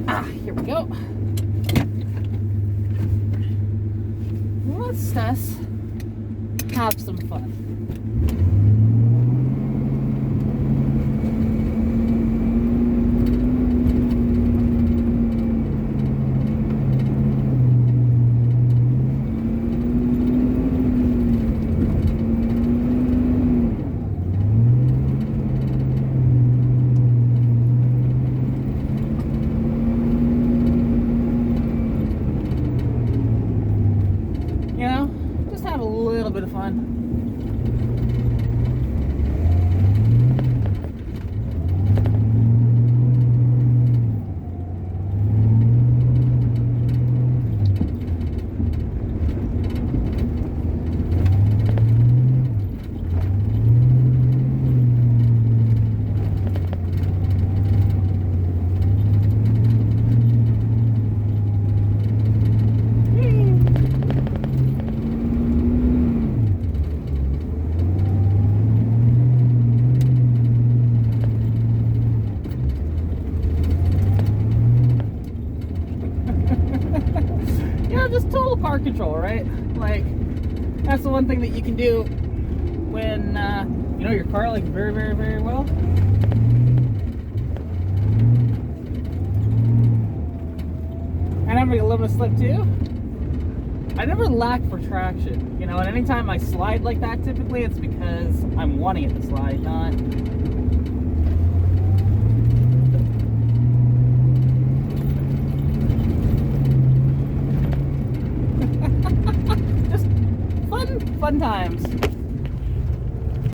Here we go. Let's us have some fun. You know, just have a little bit of fun. Just total car control, right? Like, that's the one thing that you can do when you know your car like very, very, very well. I never get a little bit of slip too. I never lack for traction, you know, and anytime I slide like that, typically it's because I'm wanting it to slide, not fun times.